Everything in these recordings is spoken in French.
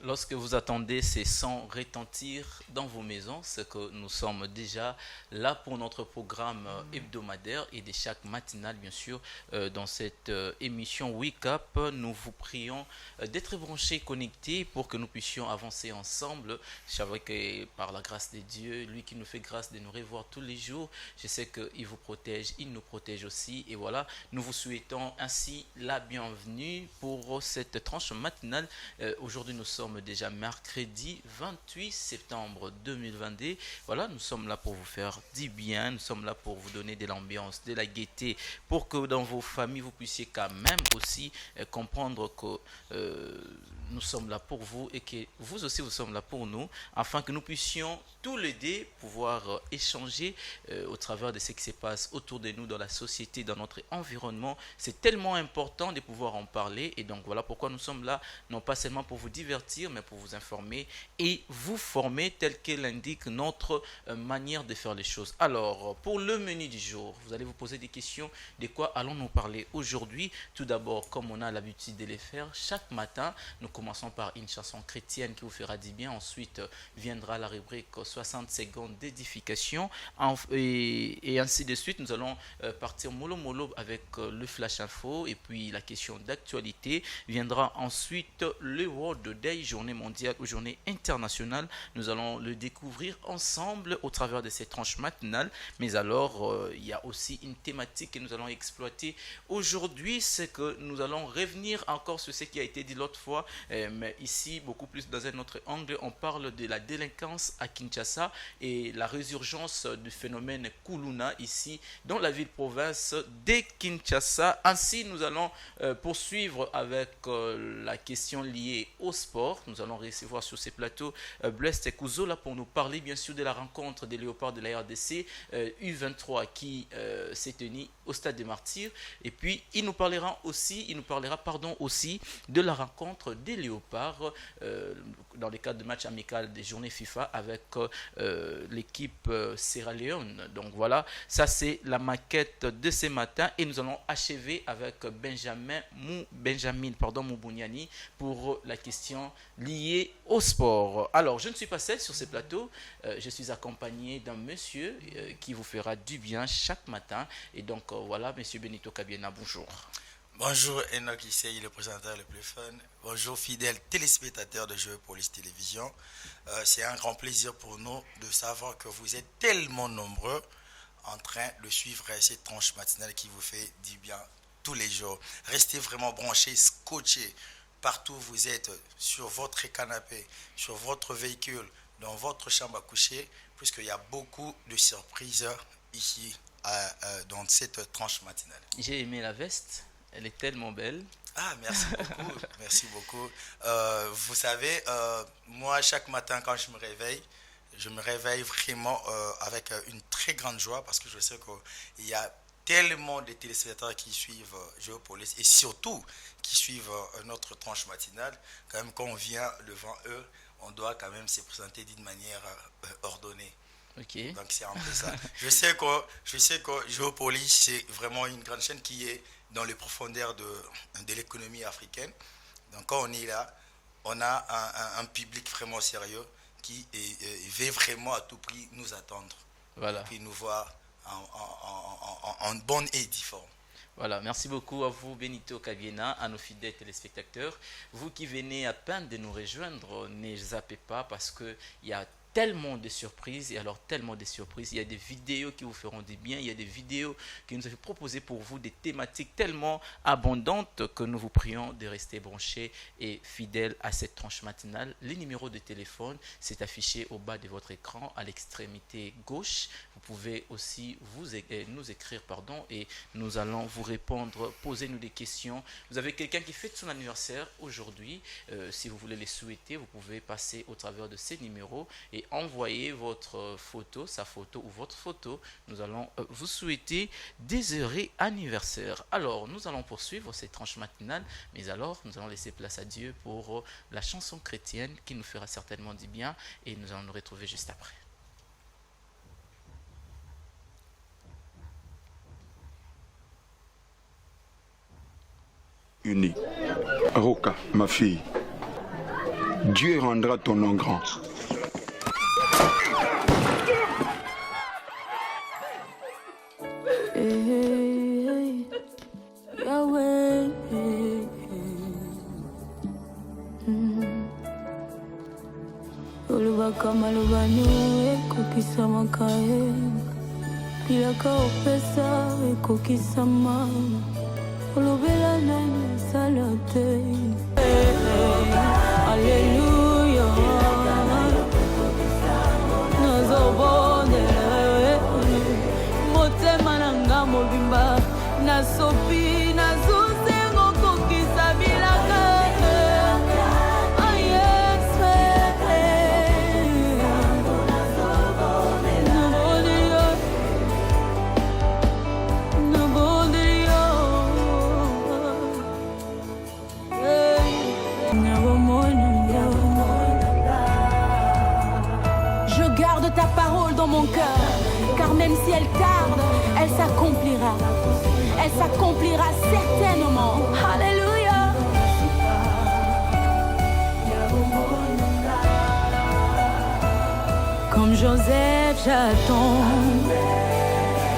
Lorsque vous attendez ces sons retentir dans vos maisons, c'est que nous sommes déjà là pour notre programme hebdomadaire et de chaque matinale, bien sûr, dans cette émission Wake Up. Nous vous prions d'être branchés, connectés pour que nous puissions avancer ensemble. Je savais que par la grâce de Dieu, lui qui nous fait grâce de nous revoir tous les jours, je sais qu'il vous protège, il nous protège aussi. Et voilà, nous vous souhaitons ainsi la bienvenue pour cette tranche matinale. Aujourd'hui, nous sommes déjà mercredi 28 septembre 2022. Voilà, nous sommes là pour vous faire du bien, nous sommes là pour vous donner de l'ambiance, de la gaieté, pour que dans vos familles, vous puissiez quand même aussi comprendre que nous sommes là pour vous et que vous aussi, vous sommes là pour nous, afin que nous puissions tous les deux pouvoir échanger au travers de ce qui se passe autour de nous dans la société, dans notre environnement. C'est tellement important de pouvoir en parler et donc voilà pourquoi nous sommes là, non pas seulement pour vous divertir, mais pour vous informer et vous former tel qu'elle indique notre manière de faire les choses. Alors, pour le menu du jour, vous allez vous poser des questions. De quoi allons-nous parler aujourd'hui? Tout d'abord, comme on a l'habitude de les faire, chaque matin, nous commençons par une chanson chrétienne qui vous fera du bien. Ensuite, viendra la rubrique 60 secondes d'édification. Et ainsi de suite, nous allons partir mollo mollo avec le flash info et puis la question d'actualité. Viendra ensuite le World Day, journée mondiale ou journée internationale. Nous allons le découvrir ensemble au travers de ces tranches matinales. Mais alors, il y a aussi une thématique que nous allons exploiter aujourd'hui, c'est que nous allons revenir encore sur ce qui a été dit l'autre fois, mais ici, beaucoup plus dans un autre angle, on parle de la délinquance à Kinshasa et la résurgence du phénomène Kuluna ici dans la ville-province de Kinshasa. Ainsi, nous allons poursuivre avec la question liée au sport. Nous allons recevoir sur ces plateaux Blaise Kuzola pour nous parler bien sûr de la rencontre des léopards de la RDC U23 qui s'est tenue au stade des Martyrs. Et puis, il nous parlera aussi de la rencontre des léopards dans le cadre de match amical des journées FIFA avec l'équipe Sierra Leone. Donc voilà, ça c'est la maquette de ce matin et nous allons achever avec Benjamin Moubouniani pour la question liée au sport. Alors, je ne suis pas seul sur ce plateau, je suis accompagné d'un monsieur qui vous fera du bien chaque matin. Et donc voilà, monsieur Benito Kabiena, bonjour. Bonjour Enoch Issei, le présentateur le plus fun. Bonjour fidèles téléspectateurs de Jeux Police Télévision. C'est un grand plaisir pour nous de savoir que vous êtes tellement nombreux en train de suivre cette tranche matinale qui vous fait du bien tous les jours. Restez vraiment branchés, scotchés partout où vous êtes, sur votre canapé, sur votre véhicule, dans votre chambre à coucher, puisqu'il y a beaucoup de surprises ici dans cette tranche matinale. J'ai aimé la veste, elle est tellement belle. Ah, merci beaucoup, merci beaucoup. Vous savez, moi, chaque matin quand je me réveille vraiment avec une très grande joie parce que je sais qu'il y a tellement de téléspectateurs qui suivent Géopolis et surtout qui suivent notre tranche matinale. Quand même, quand on vient devant eux, on doit quand même se présenter d'une manière ordonnée. Ok. Donc c'est un peu ça. Je sais que Géopolis, c'est vraiment une grande chaîne qui est dans les profondeurs de l'économie africaine. Donc quand on est là, on a un public vraiment sérieux qui veut vraiment à tout prix nous attendre. Voilà. Et puis nous voir en bonne et due forme. Voilà, merci beaucoup à vous Benito Kabiena, à nos fidèles téléspectateurs. Vous qui venez à peine de nous rejoindre, ne zappez pas parce qu'il y a tellement de surprises et alors tellement de surprises. Il y a des vidéos qui vous feront du bien, il y a des vidéos qui nous ont proposées pour vous, des thématiques tellement abondantes que nous vous prions de rester branchés et fidèles à cette tranche matinale. Le numéro de téléphone s'est affiché au bas de votre écran à l'extrémité gauche. Vous pouvez aussi nous écrire et nous allons vous répondre, posez-nous des questions. Vous avez quelqu'un qui fête son anniversaire aujourd'hui. Si vous voulez les souhaiter, vous pouvez passer au travers de ces numéros et envoyer votre photo, sa photo ou votre photo. Nous allons vous souhaiter des heureux anniversaires. Alors, nous allons poursuivre cette tranche matinale, mais alors, nous allons laisser place à Dieu pour la chanson chrétienne qui nous fera certainement du bien et nous allons nous retrouver juste après. Uni. Aroka, ma fille, Dieu rendra ton nom grand. Malubanu ekokisama kae pilaka opesa ekokisama olobela nani sala te. Alleluia nazobondela motema nanga mobimba nasopi nazuzengo kokisa bilaka. Ta parole dans mon cœur, car même si elle tarde, elle s'accomplira. Elle s'accomplira certainement. Alléluia. Comme Joseph, j'attends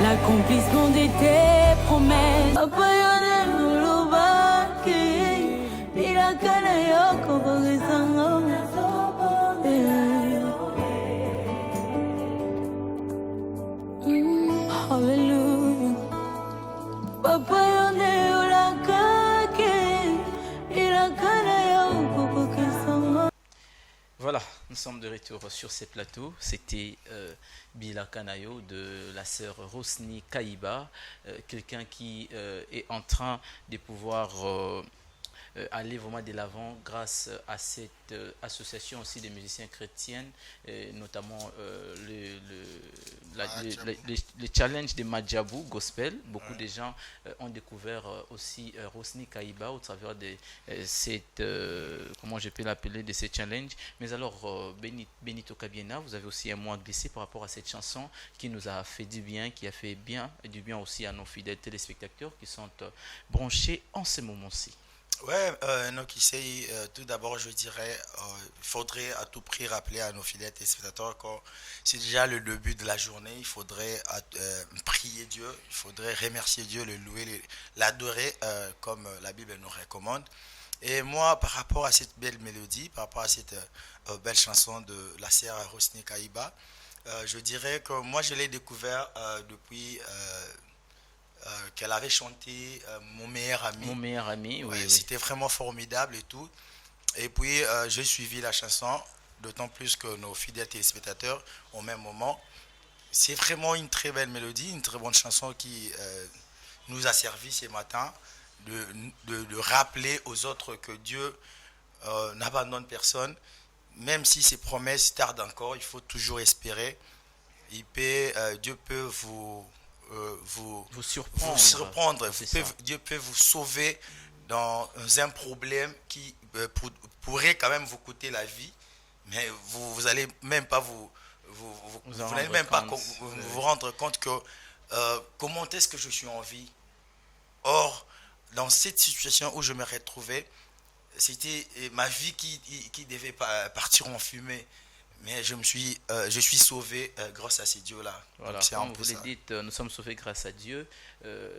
l'accomplissement de tes promesses. Voilà, nous sommes de retour sur ces plateaux. C'était Bila Kanayo de la sœur Rosny Kaïba, quelqu'un qui est en train de pouvoir aller vraiment de l'avant grâce à cette association aussi des musiciens chrétiens, notamment le challenge de Madjabou Gospel. Beaucoup de gens ont découvert aussi Rosny Kaïba au travers de cette, comment je peux l'appeler, de ces challenges. Mais alors, Benito Kabiena, vous avez aussi un mot à glisser par rapport à cette chanson qui nous a fait du bien, qui a fait bien et du bien aussi à nos fidèles téléspectateurs qui sont branchés en ce moment-ci. Ouais, tout d'abord, je dirais, il faudrait à tout prix rappeler à nos fidèles téléspectateurs que c'est déjà le début de la journée. Il faudrait prier Dieu, il faudrait remercier Dieu, le louer, l'adorer, comme la Bible nous recommande. Et moi, par rapport à cette belle mélodie, par rapport à cette belle chanson de la sœur Rosny Kaïba, je dirais que moi, je l'ai découvert depuis... qu'elle avait chanté Mon meilleur ami. Mon meilleur ami, oui. Oui. C'était vraiment formidable et tout. Et puis, j'ai suivi la chanson, d'autant plus que nos fidèles téléspectateurs, au même moment, c'est vraiment une très belle mélodie, une très bonne chanson qui nous a servi ce matin de rappeler aux autres que Dieu n'abandonne personne. Même si ses promesses tardent encore, il faut toujours espérer. Dieu peut vous surprendre. Dieu peut vous sauver dans un problème qui pourrait quand même vous coûter la vie, mais vous n'allez même pas vous rendre compte que comment est-ce que je suis en vie. Or, dans cette situation où je me retrouvais, c'était ma vie qui devait partir en fumée. Mais je suis sauvé grâce à ces dieux-là. Voilà, comme vous le dites, nous sommes sauvés grâce à Dieu.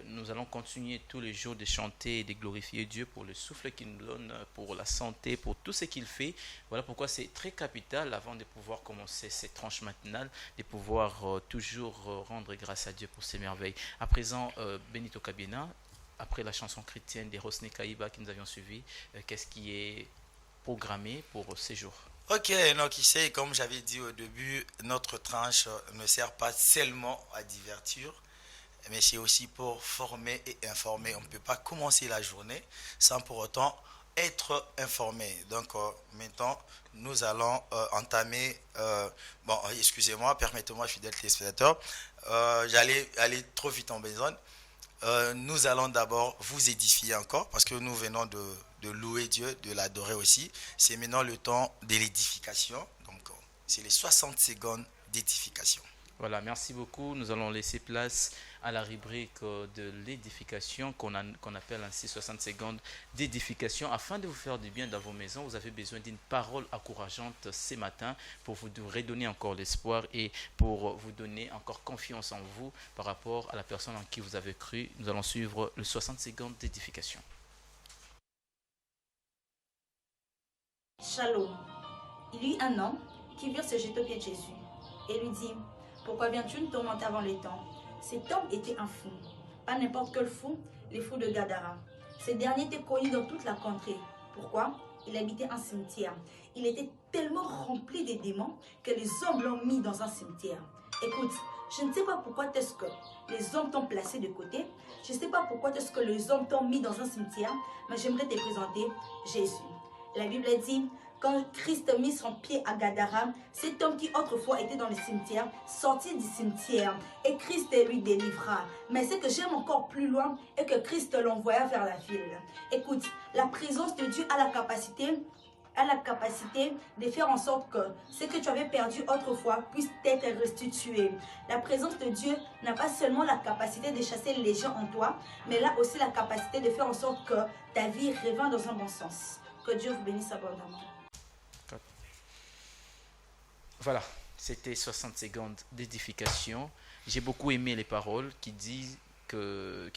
Nous allons continuer tous les jours de chanter et de glorifier Dieu pour le souffle qu'il nous donne, pour la santé, pour tout ce qu'il fait. Voilà pourquoi c'est très capital, avant de pouvoir commencer cette tranche matinale, de pouvoir toujours rendre grâce à Dieu pour ses merveilles. À présent, Benito Kabiena, après la chanson chrétienne de Rosny Kaïba que nous avions suivie, qu'est-ce qui est programmé pour ces jours? Ok, donc comme j'avais dit au début, notre tranche ne sert pas seulement à divertir, mais c'est aussi pour former et informer. On ne peut pas commencer la journée sans pour autant être informé. Donc maintenant, nous allons entamer, excusez-moi, permettez-moi, fidèle téléspectateur, j'allais aller trop vite en besogne. Nous allons d'abord vous édifier encore, parce que nous venons de louer Dieu, de l'adorer aussi. C'est maintenant le temps de l'édification. Donc, c'est les 60 secondes d'édification. Voilà, merci beaucoup. Nous allons laisser place à la rubrique de l'édification qu'on appelle ainsi 60 secondes d'édification. Afin de vous faire du bien dans vos maisons, vous avez besoin d'une parole encourageante ce matin pour vous redonner encore l'espoir et pour vous donner encore confiance en vous par rapport à la personne en qui vous avez cru. Nous allons suivre le 60 secondes d'édification. Shalom. Il y eut un homme qui vient se jeter aux pieds de Jésus et lui dit: pourquoi viens-tu nous tourmenter avant les temps? Cet homme était un fou, pas n'importe quel fou, les fous de Gadara. Ce dernier était connu dans toute la contrée. Pourquoi? Il habitait un cimetière. Il était tellement rempli des démons que les hommes l'ont mis dans un cimetière. Écoute, je ne sais pas pourquoi est-ce que les hommes t'ont placé de côté. Je ne sais pas pourquoi est-ce que les hommes t'ont mis dans un cimetière, mais j'aimerais te présenter Jésus. La Bible dit: quand Christ mit son pied à Gadara, cet homme qui autrefois était dans le cimetière sortit du cimetière et Christ lui délivra. Mais ce que j'aime encore plus loin est que Christ l'envoya vers la ville. Écoute, la présence de Dieu a la capacité de faire en sorte que ce que tu avais perdu autrefois puisse être restitué. La présence de Dieu n'a pas seulement la capacité de chasser les gens en toi, mais elle a aussi la capacité de faire en sorte que ta vie revienne dans un bon sens. Que Dieu vous bénisse abondamment. Voilà, c'était 60 secondes d'édification. J'ai beaucoup aimé les paroles qui disent que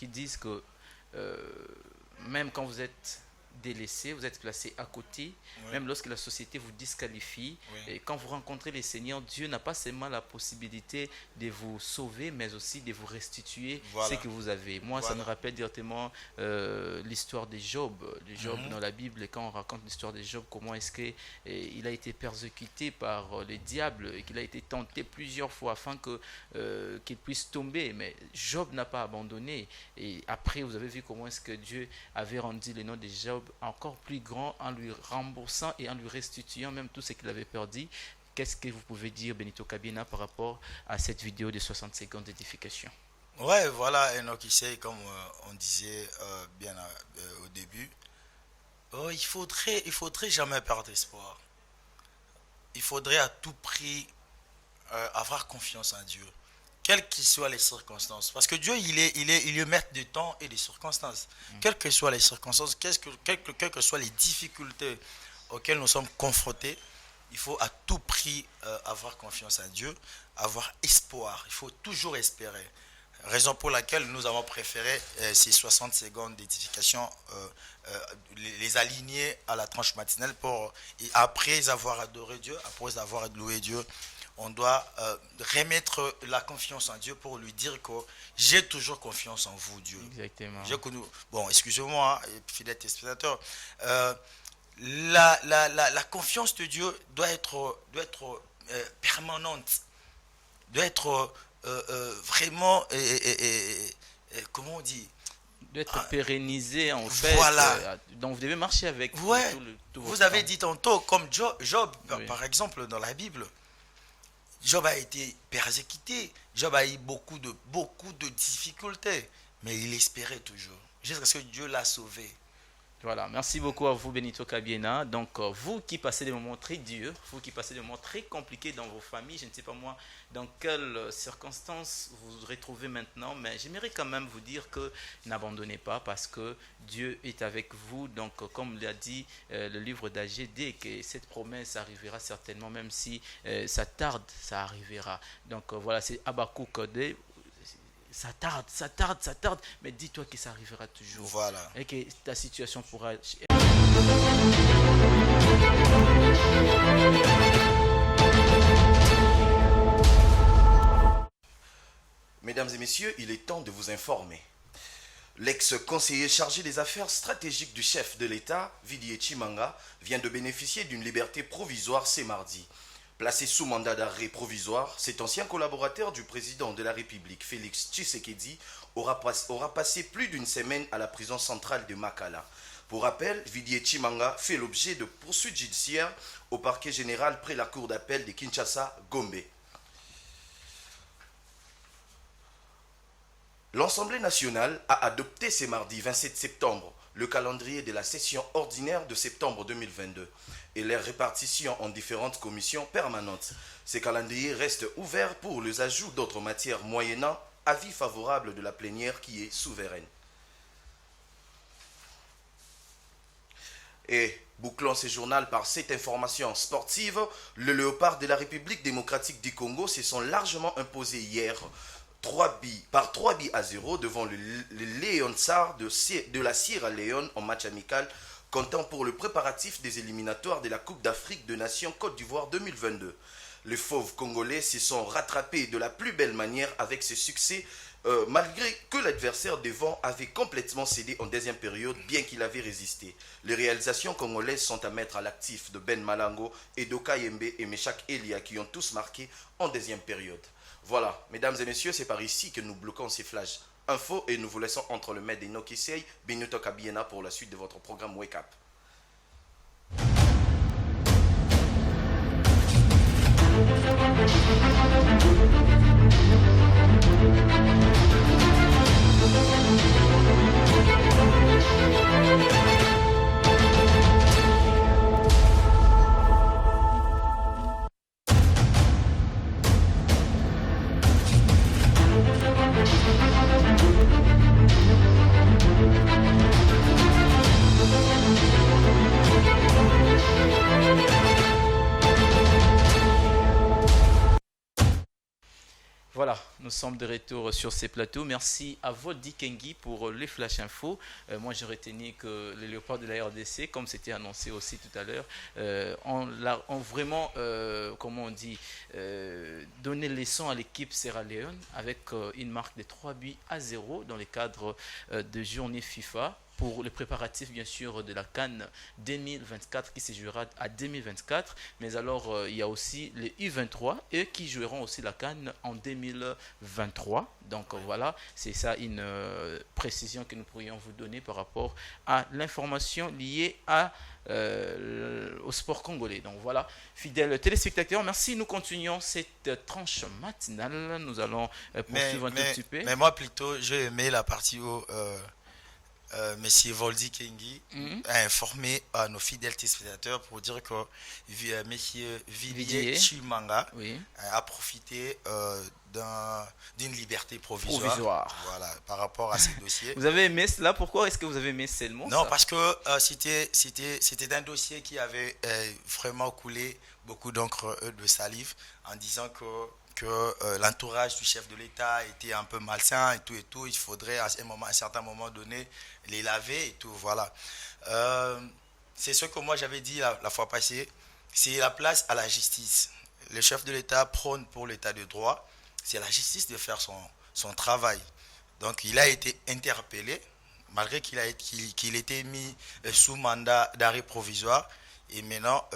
même quand vous êtes délaissé, vous êtes placé à côté, oui. Même lorsque la société vous disqualifie, oui. Et quand vous rencontrez les Seigneurs, Dieu n'a pas seulement la possibilité de vous sauver, mais aussi de vous restituer, voilà, ce que vous avez. Moi, voilà, ça me rappelle directement l'histoire de Job. Dans la Bible, quand on raconte l'histoire de Job, comment est-ce qu'il a été persécuté par le diable et qu'il a été tenté plusieurs fois afin qu'il puisse tomber. Mais Job n'a pas abandonné. Et après, vous avez vu comment est-ce que Dieu avait rendu le nom de Job encore plus grand en lui remboursant et en lui restituant même tout ce qu'il avait perdu. Qu'est-ce que vous pouvez dire, Benito Kabina, par rapport à cette vidéo de 60 secondes d'édification? Ouais, voilà, Enoch Issei, comme on disait au début, il faudrait jamais perdre espoir. Il faudrait à tout prix avoir confiance en Dieu, quelles que soient les circonstances. Parce que Dieu, il est maître du temps et des circonstances. Quelles que soient les circonstances, quelles que soient les difficultés auxquelles nous sommes confrontés, il faut à tout prix avoir confiance en Dieu, avoir espoir. Il faut toujours espérer. Raison pour laquelle nous avons préféré ces 60 secondes d'édification, les aligner à la tranche matinale et après avoir adoré Dieu, après avoir loué Dieu, on doit remettre la confiance en Dieu pour lui dire que j'ai toujours confiance en vous, Dieu. Exactement. Bon, excusez-moi, fidèles téléspectateurs, la confiance de Dieu doit être permanente, doit être vraiment, comment on dit, d'être pérennisé en fait. Voilà. Donc vous devez marcher avec. Ouais. Tout vous avez dit tantôt, comme Job oui. Par exemple, dans la Bible, Job a été persécuté, Job a eu beaucoup de difficultés, mais il espérait toujours, jusqu'à ce que Dieu l'a sauvé. Voilà, merci beaucoup à vous, Benito Kabiena. Donc, vous qui passez des moments très durs, vous qui passez des moments très compliqués dans vos familles, je ne sais pas moi dans quelles circonstances vous vous retrouvez maintenant, mais j'aimerais quand même vous dire que n'abandonnez pas parce que Dieu est avec vous. Donc, comme l'a dit le livre d'Agé, dès que cette promesse arrivera certainement, même si ça tarde, ça arrivera. Donc, voilà, c'est Habakkuk 2. Ça tarde, mais dis-toi que ça arrivera toujours. Voilà. Et que ta situation pourra... Mesdames et messieurs, il est temps de vous informer. L'ex-conseiller chargé des affaires stratégiques du chef de l'État, Vidier Chimanga, vient de bénéficier d'une liberté provisoire ce mardi. Placé sous mandat d'arrêt provisoire, cet ancien collaborateur du président de la République, Félix Tshisekedi, aura passé plus d'une semaine à la prison centrale de Makala. Pour rappel, Vidier Chimanga fait l'objet de poursuites judiciaires au parquet général près la cour d'appel de Kinshasa-Gombe. L'Assemblée nationale a adopté ce mardi 27 septembre le calendrier de la session ordinaire de septembre 2022 et leur répartition en différentes commissions permanentes. Ces calendriers restent ouverts pour les ajouts d'autres matières moyennant avis favorable de la plénière qui est souveraine. Et bouclons ce journal par cette information sportive. Le Léopard de la République démocratique du Congo se sont largement imposés hier 3 buts à 0 devant le Lion Tsar de la Sierra Leone en match amical, comptant pour le préparatif des éliminatoires de la Coupe d'Afrique des Nations Côte d'Ivoire 2022. Les fauves congolais se sont rattrapés de la plus belle manière avec ce succès, malgré que l'adversaire devant avait complètement cédé en deuxième période, bien qu'il avait résisté. Les réalisations congolaises sont à mettre à l'actif de Ben Malango, Edoka Yembe et Meshak Elia qui ont tous marqué en deuxième période. Voilà, mesdames et messieurs, c'est par ici que nous bloquons ces flashs info et nous vous laissons entre le maître d'Enoch Issei, Benito Kabiena pour la suite de votre programme Wake Up. Voilà, nous sommes de retour sur ces plateaux. Merci à Voldi Kengi pour les flash infos. Moi, j'ai retenu que les léopards de la RDC, comme c'était annoncé aussi tout à l'heure, ont vraiment, comment on dit, donné leçon à l'équipe Sierra Leone avec une marque de 3 buts à 0 dans le cadre de journée FIFA, pour les préparatifs bien sûr de la CAN 2024 qui se jouera à 2024, mais alors il y a aussi les U23 et qui joueront aussi la CAN en 2023. Donc voilà, c'est ça une précision que nous pourrions vous donner par rapport à l'information liée au sport congolais. Donc voilà, fidèles téléspectateurs, merci. Nous continuons cette tranche matinale. Nous allons poursuivre un tout petit peu. Mais moi plutôt, j'ai aimé la partie où Monsieur Voldi Kengi a informé à nos fidèles téléspectateurs pour dire que Monsieur Villiers Chimanga a profité d'une liberté provisoire. Voilà, par rapport à ces dossiers. Vous avez aimé cela? Pourquoi est-ce que vous avez aimé seulement Non, ça? parce que c'était un dossier qui avait vraiment coulé beaucoup d'encre de salive en disant que l'entourage du chef de l'État était un peu malsain et tout, il faudrait à un certain moment donné les laver et tout, voilà. C'est ce que moi j'avais dit la fois passée, c'est la place à la justice. Le chef de l'État prône pour l'État de droit, c'est à la justice de faire son travail. Donc il a été interpellé, malgré qu'il était mis sous mandat d'arrêt provisoire, et maintenant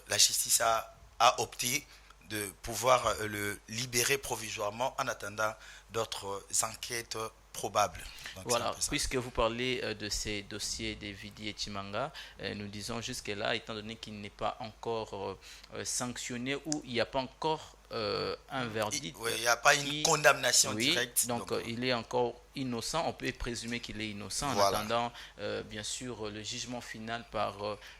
la justice a opté de pouvoir le libérer provisoirement en attendant d'autres enquêtes probables. Donc voilà, puisque vous parlez de ces dossiers de Villiers Chimanga, nous disons jusque-là, étant donné qu'il n'est pas encore sanctionné ou il n'y a pas encore un verdict. Il n'y a pas une condamnation directe. Donc il est encore innocent, on peut présumer qu'il est innocent en attendant bien sûr le jugement final par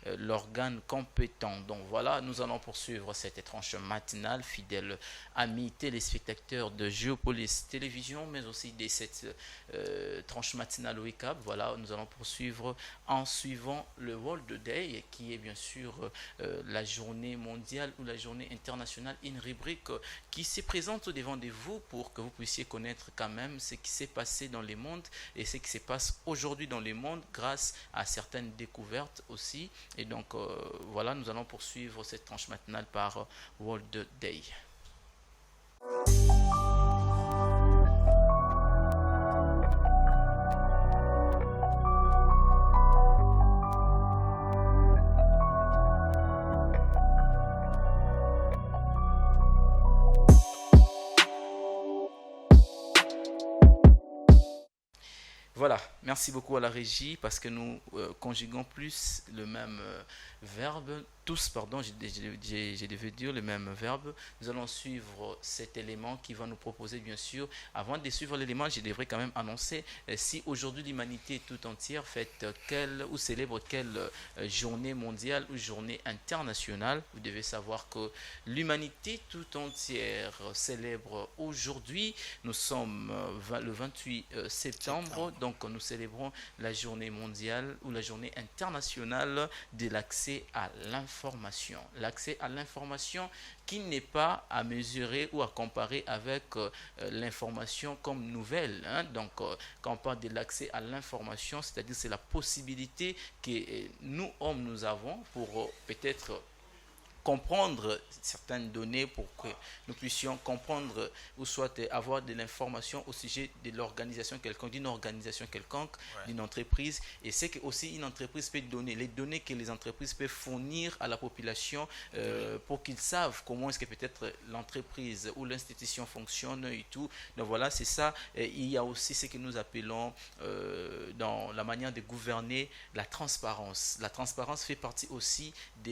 l'organe compétent. Donc voilà, nous allons poursuivre cette tranche matinale, fidèles amis téléspectateurs de Géopolis Télévision, mais aussi de cette tranche matinale Wake Up. Voilà, nous allons poursuivre en suivant le World Day, qui est bien sûr la journée mondiale ou la journée internationale, une rubrique qui se présente au devant de vous pour que vous puissiez connaître quand même ce qui s'est passé dans le monde et ce qui se passe aujourd'hui dans le monde grâce à certaines découvertes aussi. Et donc voilà, nous allons poursuivre cette tranche matinale par World Day. Voilà, merci beaucoup à la régie parce que nous conjuguons plus le même verbe tous, pardon, j'ai devais dire le même verbe. Nous allons suivre cet élément qui va nous proposer, bien sûr. Avant de suivre l'élément, je devrais quand même annoncer si aujourd'hui l'humanité tout entière fête quelle ou célèbre quelle journée mondiale ou journée internationale. Vous devez savoir que l'humanité tout entière célèbre aujourd'hui. Nous sommes le 28 septembre, donc nous célébrons la journée mondiale ou la journée internationale de l'accès à l'information. L'accès à l'information qui n'est pas à mesurer ou à comparer avec l'information comme nouvelle. Hein. Donc, quand on parle de l'accès à l'information, c'est-à-dire c'est la possibilité que nous, hommes, nous avons pour peut-être comprendre certaines données pour que nous puissions comprendre ou soit avoir de l'information au sujet de l'organisation quelconque, d'une organisation quelconque, d'une entreprise. Et c'est que aussi une entreprise peut donner les données que les entreprises peuvent fournir à la population pour qu'ils savent comment est-ce que peut-être l'entreprise ou l'institution fonctionne et tout. Donc voilà, c'est ça. Et il y a aussi ce que nous appelons dans la manière de gouverner la transparence. La transparence fait partie aussi de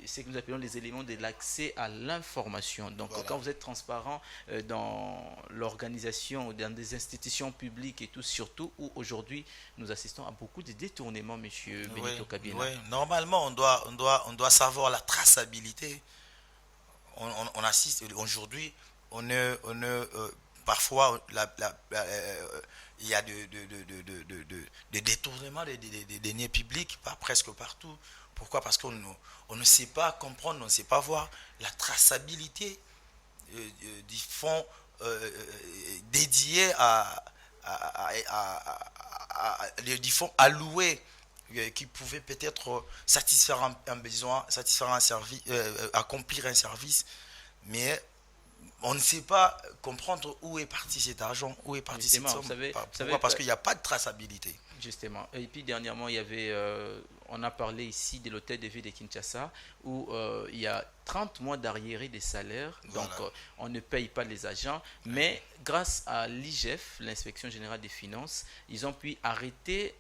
ce que nous appelons les éléments de l'accès à l'information. Donc, voilà. Quand vous êtes transparent dans l'organisation, dans des institutions publiques et tout, surtout où aujourd'hui nous assistons à beaucoup de détournements, monsieur Benito Kabila. Oui, normalement, on doit savoir la traçabilité. On assiste aujourd'hui, parfois, il y a des détournements des deniers publics, presque partout. Pourquoi? Parce qu'on ne sait pas comprendre, on ne sait pas voir la traçabilité du fonds dédié du fonds alloué qui pouvait peut-être satisfaire un besoin, satisfaire un service, accomplir un service, mais on ne sait pas comprendre où est parti cet argent, où est parti cette somme. Pourquoi? Parce qu'il n'y a pas de traçabilité. Justement. Et puis dernièrement, il y avait, on a parlé ici de l'hôtel de ville de Kinshasa où il y a 30 mois d'arriérés des salaires. Voilà. Donc on ne paye pas les agents. Mais grâce à l'IGF, l'inspection générale des finances, ils ont pu arrêter,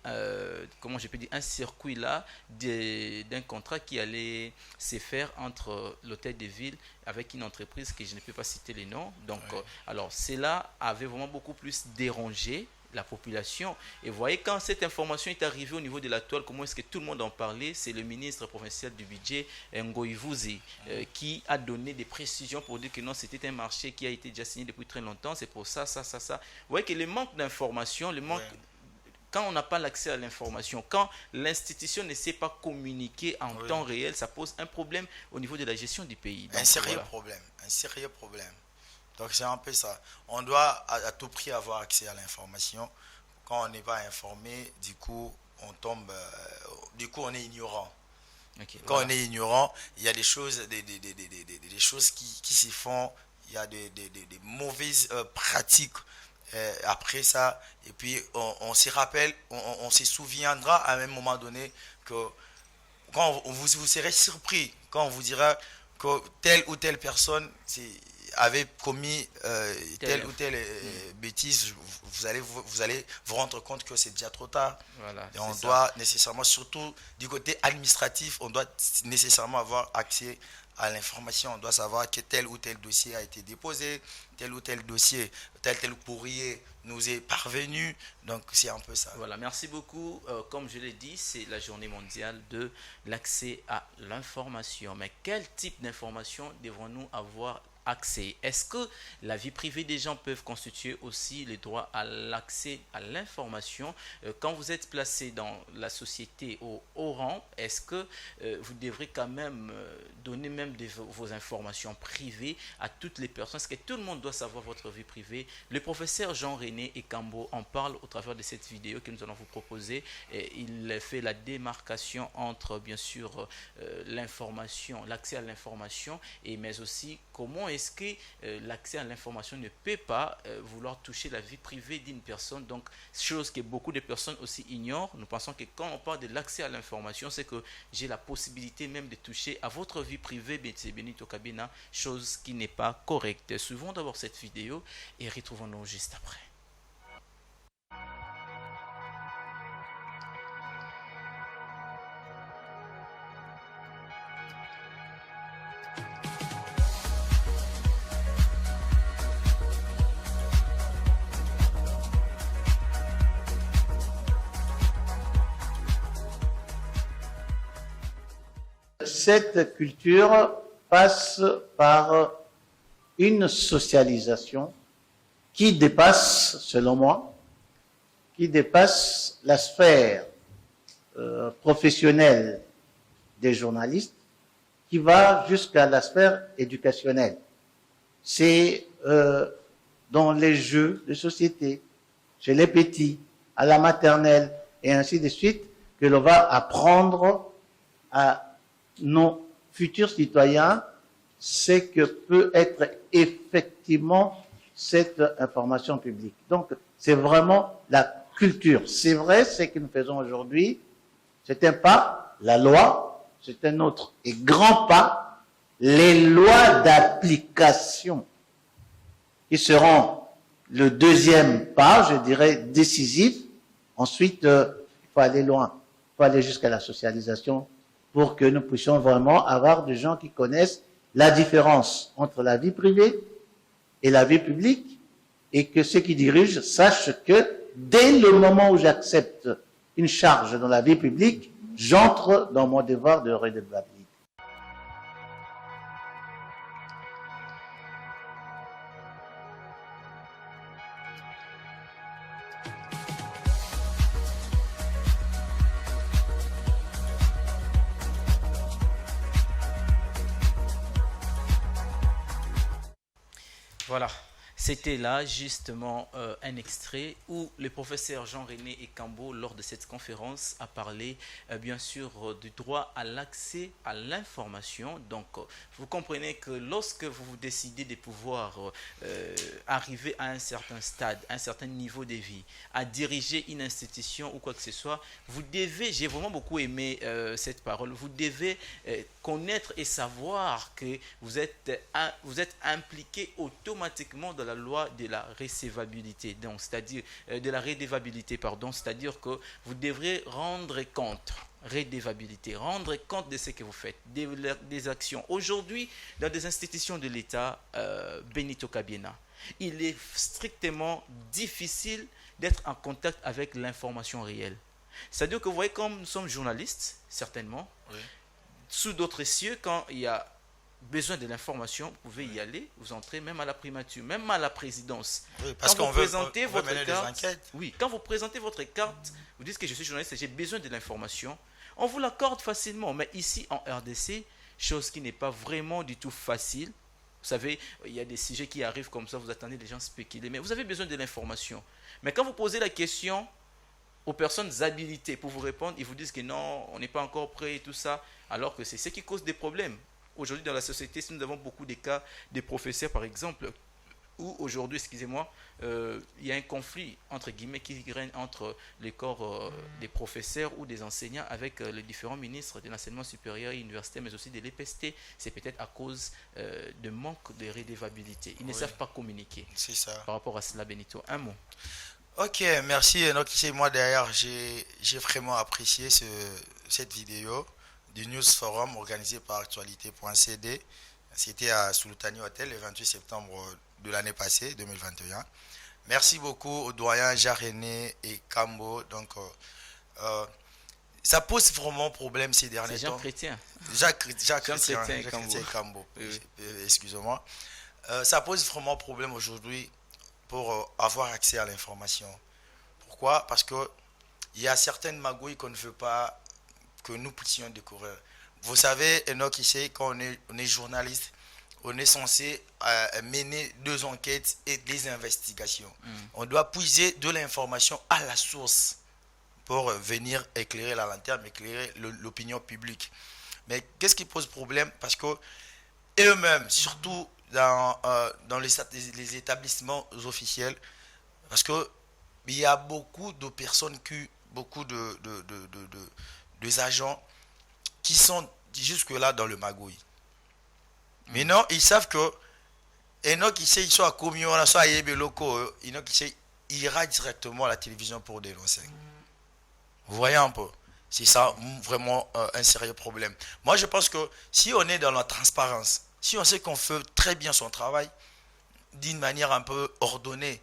comment je peux dire, un circuit là d'un contrat qui allait se faire entre l'hôtel de ville avec une entreprise que je ne peux pas citer les noms. Donc, alors cela avait vraiment beaucoup plus dérangé la population. Et vous voyez, quand cette information est arrivée au niveau de la toile, comment est-ce que tout le monde en parlait? C'est le ministre provincial du budget, Ngoïvouzi, qui a donné des précisions pour dire que non, c'était un marché qui a été déjà signé depuis très longtemps, c'est pour ça. Vous voyez que le manque d'information, quand on n'a pas l'accès à l'information, quand l'institution ne sait pas communiquer en temps réel, ça pose un problème au niveau de la gestion du pays. Donc, un sérieux problème. Donc c'est un peu ça. On doit à tout prix avoir accès à l'information. Quand on n'est pas informé, du coup, on tombe, on est ignorant. Okay, quand on est ignorant, il y a des choses, des choses qui se font, il y a des mauvaises pratiques après ça. Et puis on se rappelle, on se souviendra à un moment donné que quand vous serez surpris, quand on vous dira que telle ou telle personne avait commis telle ou telle bêtise, vous allez vous rendre compte que c'est déjà trop tard. Voilà, et on doit nécessairement, surtout du côté administratif, on doit nécessairement avoir accès à l'information. On doit savoir que tel ou tel dossier a été déposé, tel ou tel dossier, tel courrier nous est parvenu. Donc c'est un peu ça. Voilà, merci beaucoup. Comme je l'ai dit, c'est la journée mondiale de l'accès à l'information. Mais quel type d'information devrons-nous avoir accès? Est-ce que la vie privée des gens peuvent constituer aussi le droit à l'accès à l'information? Quand vous êtes placé dans la société au haut rang, est-ce que vous devrez quand même donner même vos informations privées à toutes les personnes? Est-ce que tout le monde doit savoir votre vie privée? Le professeur Jean-René Ekambo en parle au travers de cette vidéo que nous allons vous proposer. Et il fait la démarcation entre, bien sûr, l'information, l'accès à l'information, mais aussi comment est-ce que l'accès à l'information ne peut pas vouloir toucher la vie privée d'une personne. Donc, chose que beaucoup de personnes aussi ignorent. Nous pensons que quand on parle de l'accès à l'information, c'est que j'ai la possibilité même de toucher à votre vie privée, Benito Kabila, chose qui n'est pas correcte. Suivons d'abord cette vidéo et retrouvons-nous juste après. cette culture passe par une socialisation qui dépasse, selon moi, qui dépasse la sphère professionnelle des journalistes, qui va jusqu'à la sphère éducationnelle. C'est dans les jeux de société, chez les petits, à la maternelle, et ainsi de suite, que l'on va apprendre à nos futurs citoyens ce que peut être effectivement cette information publique. Donc, c'est vraiment la culture. C'est vrai, ce que nous faisons aujourd'hui, c'est un pas, la loi, c'est un autre et grand pas, les lois d'application, qui seront le deuxième pas, je dirais, décisif. Ensuite, il faut aller loin, il faut aller jusqu'à la socialisation pour que nous puissions vraiment avoir des gens qui connaissent la différence entre la vie privée et la vie publique, et que ceux qui dirigent sachent que dès le moment où j'accepte une charge dans la vie publique, j'entre dans mon devoir de redevabilité. Voilà, c'était là justement un extrait où le professeur Jean-René Ekambo, lors de cette conférence, a parlé bien sûr du droit à l'accès à l'information. Donc, vous comprenez que lorsque vous décidez de pouvoir arriver à un certain stade, à un certain niveau de vie, à diriger une institution ou quoi que ce soit, vous devez, j'ai vraiment beaucoup aimé cette parole, vous devez connaître et savoir que vous êtes impliqué automatiquement dans la loi de la recevabilité, donc c'est-à-dire de la redevabilité, pardon, c'est-à-dire que vous devrez rendre compte, redevabilité, rendre compte de ce que vous faites, des actions. Aujourd'hui, dans des institutions de l'État, Benito Kabiena, il est strictement difficile d'être en contact avec l'information réelle. C'est-à-dire que vous voyez, comme nous sommes journalistes, certainement, oui, sous d'autres cieux, quand il y a besoin de l'information, vous pouvez y aller, vous entrez même à la primature, même à la présidence. Oui, parce qu'on veut mener des enquêtes. Oui, quand vous présentez votre carte, vous dites que je suis journaliste et j'ai besoin de l'information, on vous l'accorde facilement. Mais ici, en RDC, chose qui n'est pas vraiment du tout facile. Vous savez, il y a des sujets qui arrivent comme ça, vous attendez les gens spéculer, mais vous avez besoin de l'information. Mais quand vous posez la question aux personnes habilitées pour vous répondre, ils vous disent que non, on n'est pas encore prêt et tout ça, alors que c'est ce qui cause des problèmes. Aujourd'hui, dans la société, si nous avons beaucoup de cas de professeurs, par exemple, où aujourd'hui, excusez-moi, il y a un conflit, entre guillemets, qui règne entre les corps des professeurs ou des enseignants avec les différents ministres de l'enseignement supérieur et universitaire, mais aussi de l'EPST. C'est peut-être à cause de manque de redevabilité. Ils ne savent pas communiquer. C'est ça. Par rapport à cela, Benito, un mot. Ok, merci. Donc, ici, moi, derrière, j'ai vraiment apprécié cette vidéo du News Forum organisé par Actualité.cd. C'était à Sultani Hotel le 28 septembre de l'année passée, 2021. Merci beaucoup au doyen Jean-René Ekambo. Donc, ça pose vraiment problème ces derniers temps. C'est Jean Chrétien. Jacques Chrétien Ekambo. Oui. Excusez-moi. Ça pose vraiment problème aujourd'hui pour avoir accès à l'information. Pourquoi? Parce qu'il y a certaines magouilles qu'on ne veut pas que nous puissions découvrir. Vous savez, Enoch, ici, quand on est journaliste, on est censé mener deux enquêtes et des investigations. On doit puiser de l'information à la source pour venir éclairer la lanterne, éclairer l'opinion publique. Mais qu'est-ce qui pose problème? Parce que eux-mêmes, surtout dans les établissements officiels, parce que il y a beaucoup de personnes, beaucoup de agents qui sont jusque-là dans le magouille. Mais non, ils savent que Enoch, ils sont à Communion, soit à Yébeloko, Enoch, il ira directement à la télévision pour dénoncer. Vous voyez un peu? C'est ça vraiment un sérieux problème. Moi, je pense que si on est dans la transparence, si on sait qu'on fait très bien son travail, d'une manière un peu ordonnée,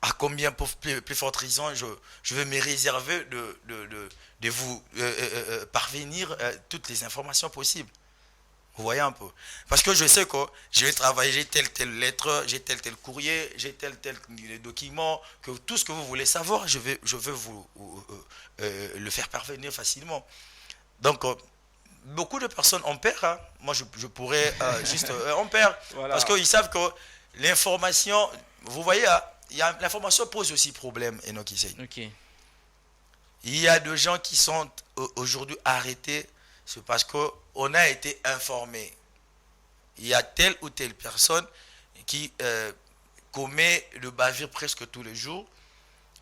à combien, pour plus forte raison, je vais me réserver de vous parvenir toutes les informations possibles. Vous voyez un peu. Parce que je sais que je vais travailler, j'ai telle lettre, j'ai tel courrier, j'ai tel document, que tout ce que vous voulez savoir, je vais vous le faire parvenir facilement. Donc, beaucoup de personnes ont peur. Hein. Moi, je pourrais juste... on perd. Voilà. Parce qu'ils savent que l'information... Vous voyez, hein, l'information pose aussi problème, Enoch Issei. Ok. Il y a des gens qui sont aujourd'hui arrêtés, c'est parce qu'on a été informé. Il y a telle ou telle personne qui commet le bavure presque tous les jours,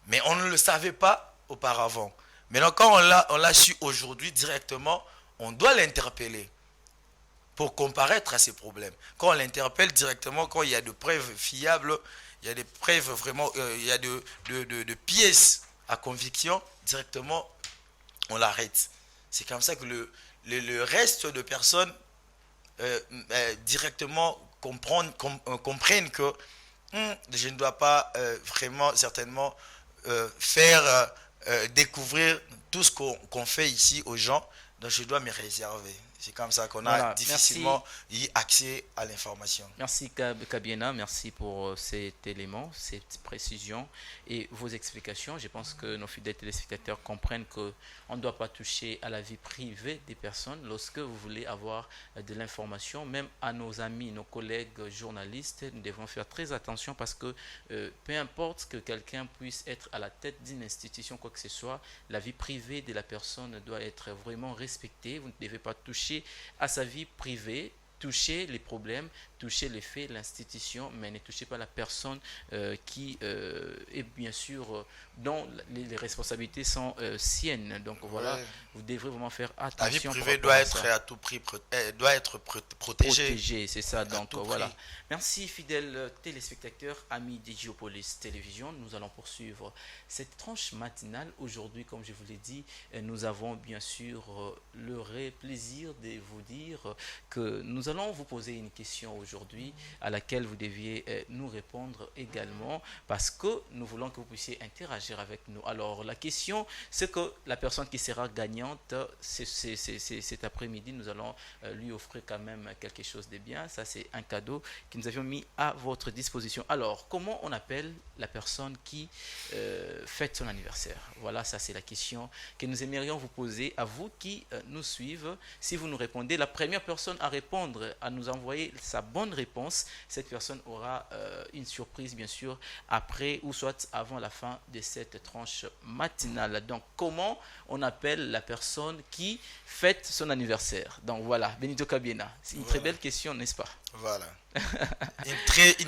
mais on ne le savait pas auparavant. Maintenant, quand on l'a su aujourd'hui directement, on doit l'interpeller pour comparaître à ces problèmes. Quand on l'interpelle directement, quand il y a de preuves fiables, il y a des preuves vraiment, il y a de pièces à conviction, directement, on l'arrête. C'est comme ça que le reste de personnes directement comprennent que je ne dois pas vraiment, certainement, faire découvrir tout ce qu'on fait ici aux gens, donc je dois me réserver. C'est comme ça qu'on a difficilement eu accès à l'information. Merci Kabiena, merci pour cet élément, cette précision et vos explications. Je pense que nos fidèles téléspectateurs comprennent qu'on ne doit pas toucher à la vie privée des personnes lorsque vous voulez avoir de l'information. Même à nos amis, nos collègues journalistes, nous devons faire très attention parce que peu importe que quelqu'un puisse être à la tête d'une institution, quoi que ce soit, la vie privée de la personne doit être vraiment respectée. Vous ne devez pas toucher à sa vie privée, toucher les problèmes, toucher les faits, l'institution, mais ne touchez pas la personne qui est bien sûr dont les responsabilités sont siennes. Donc voilà, vous devrez vraiment faire attention. La vie privée doit être à tout prix protégée. C'est ça. Donc voilà. Merci fidèles téléspectateurs, amis de Geopolis Télévision. Nous allons poursuivre cette tranche matinale. Aujourd'hui, comme je vous l'ai dit, nous avons bien sûr le plaisir de vous dire que nous allons vous poser une question aujourd'hui à laquelle vous deviez nous répondre également parce que nous voulons que vous puissiez interagir avec nous. Alors la question, c'est que la personne qui sera gagnante cet après-midi, nous allons lui offrir quand même quelque chose de bien. Ça, c'est un cadeau que nous avions mis à votre disposition. Alors, comment on appelle la personne qui fête son anniversaire? Voilà, ça c'est la question que nous aimerions vous poser à vous qui nous suivez. Si vous nous répondez, la première personne à répondre, à nous envoyer sa bonne réponse, cette personne aura une surprise bien sûr après ou soit avant la fin de cette tranche matinale. Donc comment on appelle la personne qui fête son anniversaire? Donc voilà, Benito Kabiena, c'est une très belle question, n'est-ce pas? Voilà. une